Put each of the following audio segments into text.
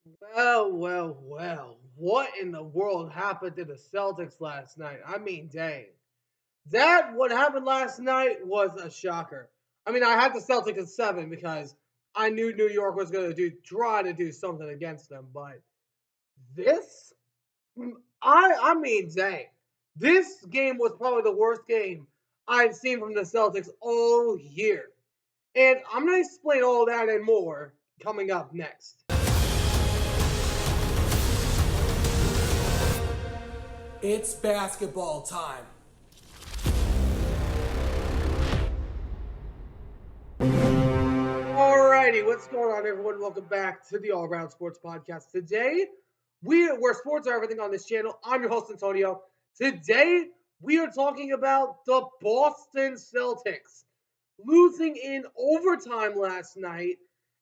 Well. What in the world happened to the Celtics last night? I mean, dang. What happened last night was a shocker. I mean, I had the Celtics at 7 because I knew New York was going to try to do something against them, but this I mean, dang. This game was probably the worst game I've seen from the Celtics all year. And I'm going to explain all that and more coming up next. It's basketball time. Alrighty, what's going on, everyone? Welcome back to the All Around Sports Podcast. Today, where sports are everything on this channel. I'm your host, Antonio. Today, we are talking about the Boston Celtics losing in overtime last night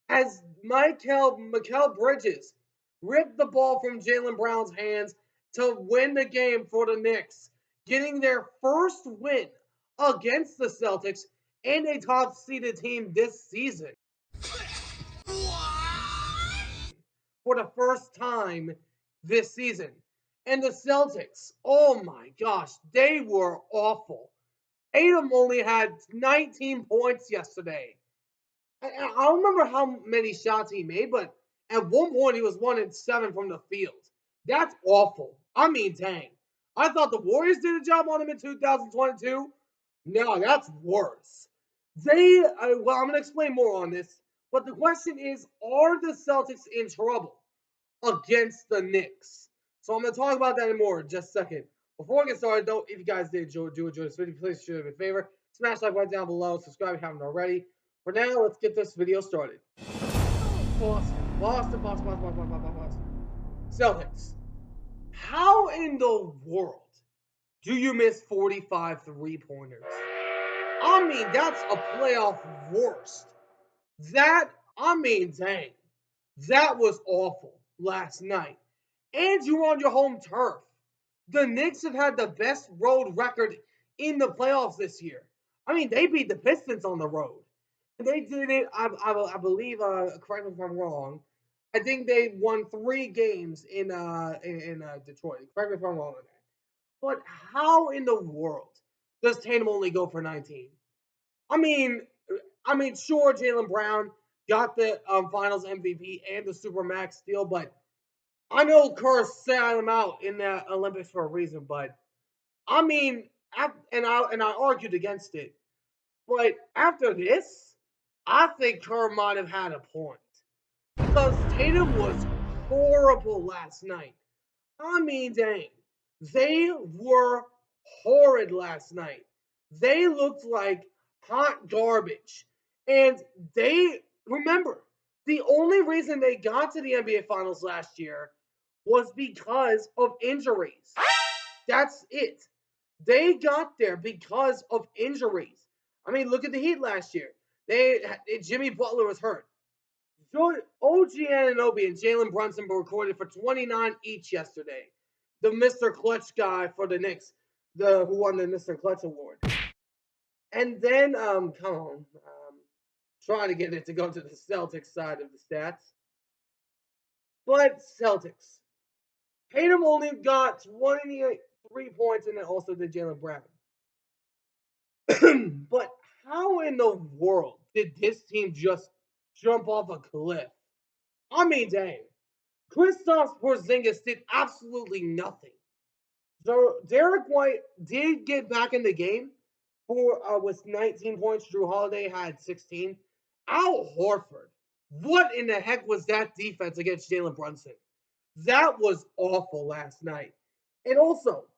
as Mikal Bridges ripped the ball from Jaylen Brown's hands to win the game for the Knicks, getting their first win against the Celtics and a top seeded team this season. For the first time this season. And the Celtics, oh my gosh, they were awful. Tatum only had 19 points yesterday. I don't remember how many shots he made, but at one point he was 1 and 7 from the field. That's awful. I mean, dang. I thought the Warriors did a job on him in 2022. No, that's worse. I'm going to explain more on this, but the question is, are the Celtics in trouble against the Knicks? So I'm going to talk about that and more in just a second. Before I get started, though, if you guys did enjoy this video, please do me a favor. Smash like right down below. Subscribe if you haven't already. For now, let's get this video started. Boston. Celtics. How in the world do you miss 45 three-pointers? I mean, that's a playoff worst. Dang. That was awful last night. And you're on your home turf. The Knicks have had the best road record in the playoffs this year. I mean, they beat the Pistons on the road. They did it, I believe, correct me if I'm wrong. I think they won 3 games in Detroit. Correct me if I'm wrong on that. But how in the world does Tatum only go for 19? I mean, sure, Jaylen Brown got the Finals MVP and the Supermax steal, but I know Kerr sat him out in the Olympics for a reason. But I mean, I argued against it. But after this, I think Kerr might have had a point because Tatum was horrible last night. I mean, dang, they were horrid last night. They looked like hot garbage. And remember, the only reason they got to the NBA Finals last year was because of injuries. That's it. They got there because of injuries. I mean, look at the Heat last year. Jimmy Butler was hurt. OG Anunoby and Jalen Brunson were recorded for 29 each yesterday. The Mr. Clutch guy for the Knicks, who won the Mr. Clutch award. And then, come on, trying to get it to go to the Celtics side of the stats. But Celtics. Tatum only got 23 points, and then also did Jalen Brown. But how in the world did this team just jump off a cliff? I mean, dang. Kristaps Porzingis did absolutely nothing. So Derek White did get back in the game with 19 points. Drew Holiday had 16. Al Horford, what in the heck was that defense against Jalen Brunson? That was awful last night. And also,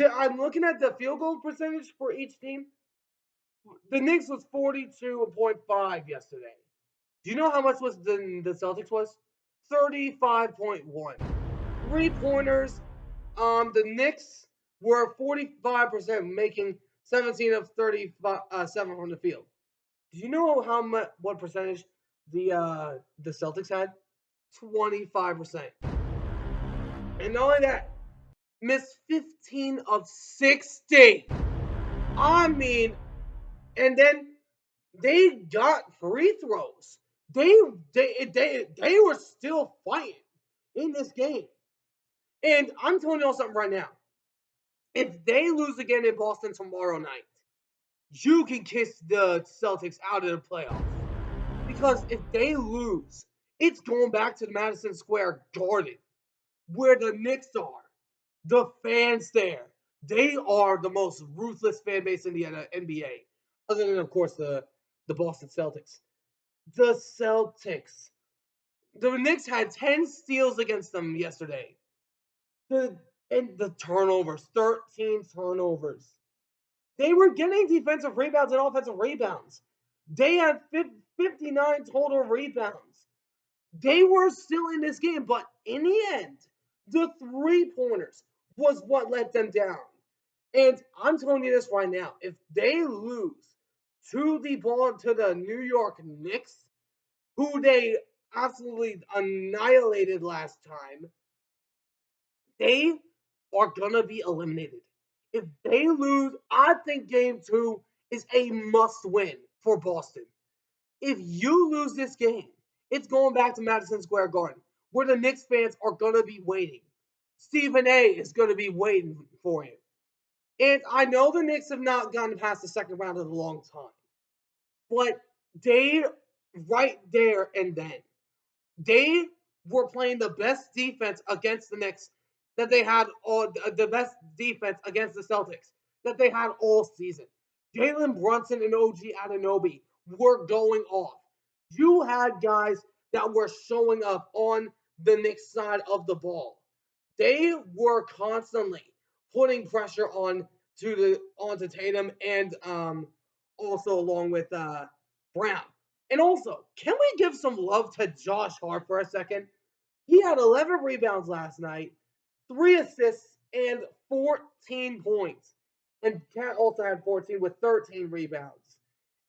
I'm looking at the field goal percentage for each team. The Knicks was 42.5 yesterday. Do you know how much was the Celtics was? 35.1. 3-pointers. The Knicks were 45%, making 17 of 37 from the field. Do you know what percentage the Celtics had? 25%. And not only that, missed 15 of 60. I mean, and then they got free throws. They were still fighting in this game. And I'm telling you something right now. If they lose again in Boston tomorrow night, you can kiss the Celtics out of the playoffs. Because if they lose, it's going back to the Madison Square Garden where the Knicks are. The fans there, they are the most ruthless fan base in the NBA, other than, of course, the Boston Celtics. The Celtics. The Knicks had 10 steals against them yesterday. The turnovers, 13 turnovers. They were getting defensive rebounds and offensive rebounds. They had 59 total rebounds. They were still in this game, but in the end, the 3-pointers was what let them down. And I'm telling you this right now: if they lose to the New York Knicks, who they absolutely annihilated last time, they are gonna be eliminated. If they lose, I think game 2 is a must-win for Boston. If you lose this game, it's going back to Madison Square Garden, where the Knicks fans are going to be waiting. Stephen A is going to be waiting for you. And I know the Knicks have not gotten past the second round in a long time, but they, right there and then, they were playing the best defense against the Knicks that they had all the best defense against the Celtics that they had all season. Jalen Brunson and OG Anunoby were going off. You had guys that were showing up on the Knicks side of the ball. They were constantly putting pressure onto Tatum and also along with Brown. And also, can we give some love to Josh Hart for a second? He had 11 rebounds last night, 3 assists, and 14 points. And Cat also had 14 with 13 rebounds.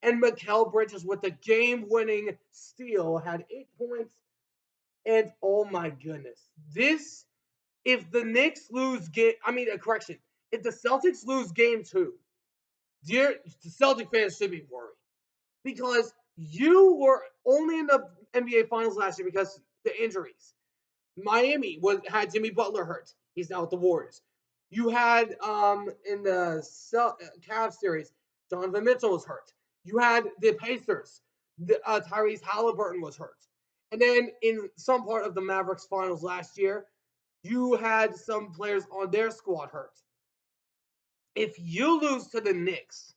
And Mikal Bridges with the game-winning steal had 8 points. And oh my goodness, this if the Knicks lose game, correction, if the Celtics lose game 2, the Celtic fans should be worried because you were only in the NBA Finals last year because the injuries. Miami had Jimmy Butler hurt. He's now with the Warriors. You had in the Cavs series, Donovan Mitchell was hurt. You had the Pacers. Tyrese Halliburton was hurt. And then in some part of the Mavericks finals last year, you had some players on their squad hurt. If you lose to the Knicks,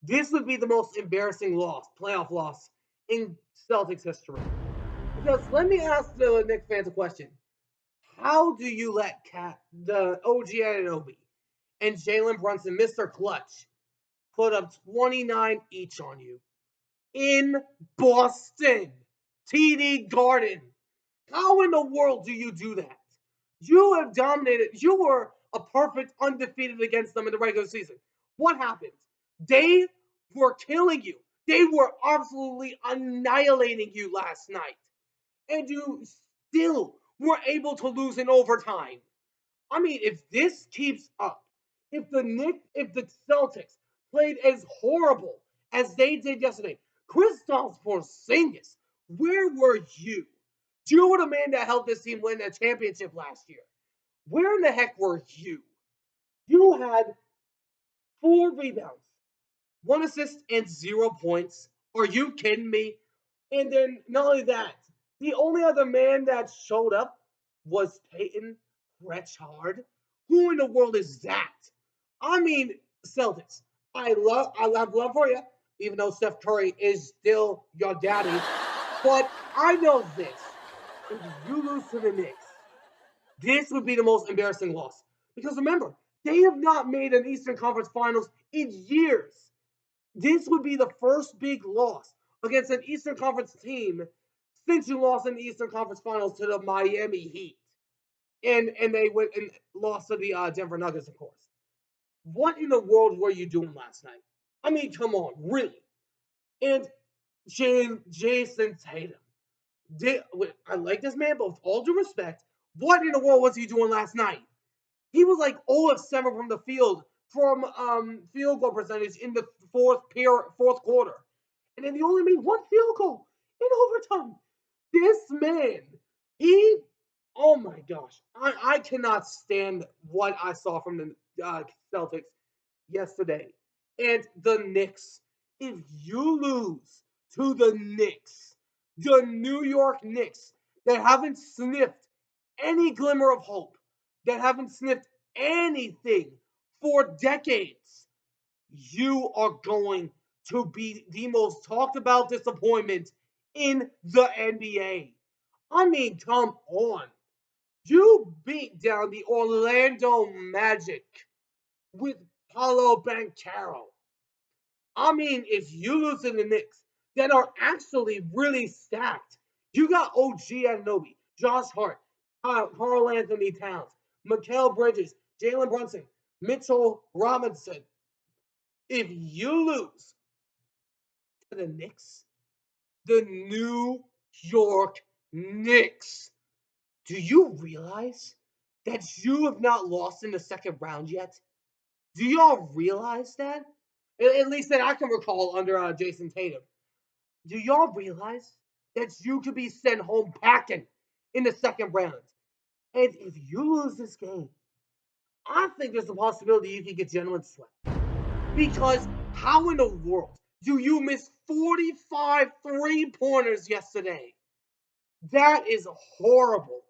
this would be the most embarrassing playoff loss in Celtics history. Because let me ask the Knicks fans a question. How do you let the OG Anunoby and Jalen Brunson, Mr. Clutch, put up 29 each on you in Boston, TD Garden? How in the world do you do that? You have dominated. You were a perfect undefeated against them in the regular season. What happened? They were killing you. They were absolutely annihilating you last night. And you still were able to lose in overtime. I mean, if this keeps up, if the Celtics played as horrible as they did yesterday, Kristaps Porzingis, where were you? You were the man that helped this team win a championship last year. Where in the heck were you? You had 4 rebounds, 1 assist, and 0 points. Are you kidding me? And then not only that, the only other man that showed up was Peyton Pritchard. Who in the world is that? I mean, Celtics. I have love for you, even though Steph Curry is still your daddy. But I know this: if you lose to the Knicks, this would be the most embarrassing loss. Because remember, they have not made an Eastern Conference Finals in years. This would be the first big loss against an Eastern Conference team since you lost in the Eastern Conference Finals to the Miami Heat. And they went and lost to the Denver Nuggets, of course. What in the world were you doing last night? I mean, come on, really? And Jason Tatum. I like this man, but with all due respect, what in the world was he doing last night? He was like 0 of 7 from the field from field goal percentage in the fourth quarter. And then he only made 1 field goal in overtime. This man, he, oh my gosh, I cannot stand what I saw from the Celtics yesterday. And the Knicks, if you lose to the Knicks, the New York Knicks, that haven't sniffed any glimmer of hope, that haven't sniffed anything for decades, you are going to be the most talked about disappointment in the NBA. I mean, come on. You beat down the Orlando Magic with Paulo Banchero. I mean, if you lose to the Knicks that are actually really stacked, you got OG Anunoby, Josh Hart, Carl Anthony Towns, Mikal Bridges, Jalen Brunson, Mitchell Robinson. If you lose to the Knicks, the New York Knicks, do you realize that you have not lost in the second round yet? Do y'all realize that? At least that I can recall under Jason Tatum. Do y'all realize that you could be sent home packing in the second round? And if you lose this game, I think there's a possibility you could get gentlemen swept. Because how in the world do you miss 45 three-pointers yesterday? That is horrible.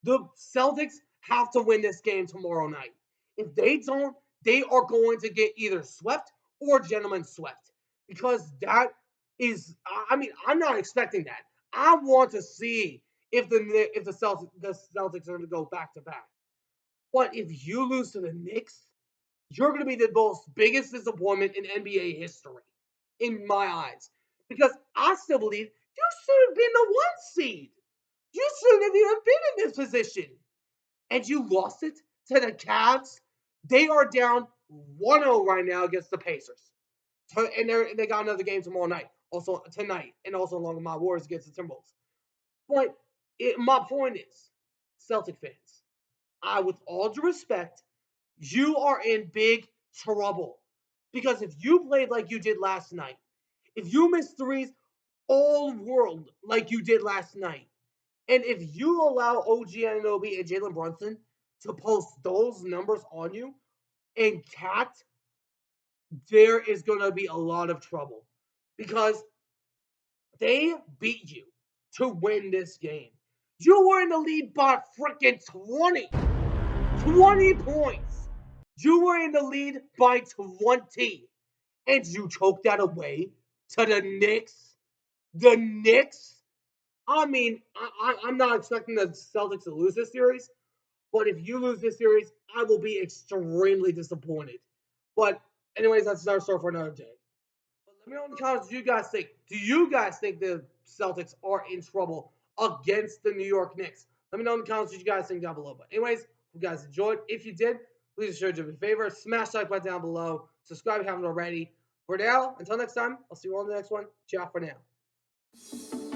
The Celtics have to win this game tomorrow night. If they don't, they are going to get either swept or gentlemen swept. Because that is, I mean, I'm not expecting that. I want to see if the Celtics are going to go back to back. But if you lose to the Knicks, you're going to be the most biggest disappointment in NBA history, in my eyes. Because I still believe you should have been the one seed. You shouldn't have even been in this position. And you lost it to the Cavs. They are down 1-0 right now against the Pacers. And they got another game tomorrow night, also tonight, and also along with my Warriors against the Timberwolves. But my point is, Celtic fans, with all due respect, you are in big trouble. Because if you played like you did last night, if you missed threes all world like you did last night, and if you allow OG Anunoby and Jalen Brunson to post those numbers on you, and Cat, there is going to be a lot of trouble. Because they beat you to win this game. You were in the lead by freaking 20. 20 points. You were in the lead by 20. And you choked that away to the Knicks. The Knicks. I mean, I'm not expecting the Celtics to lose this series. But if you lose this series, I will be extremely disappointed. But anyways, that's our story for another day. But let me know in the comments what you guys think. Do you guys think the Celtics are in trouble against the New York Knicks? Let me know in the comments what you guys think down below. But anyways, hope you guys enjoyed. If you did, please share do me a favor. Smash that like button down below. Subscribe if you haven't already. For now, until next time, I'll see you all in the next one. Ciao for now.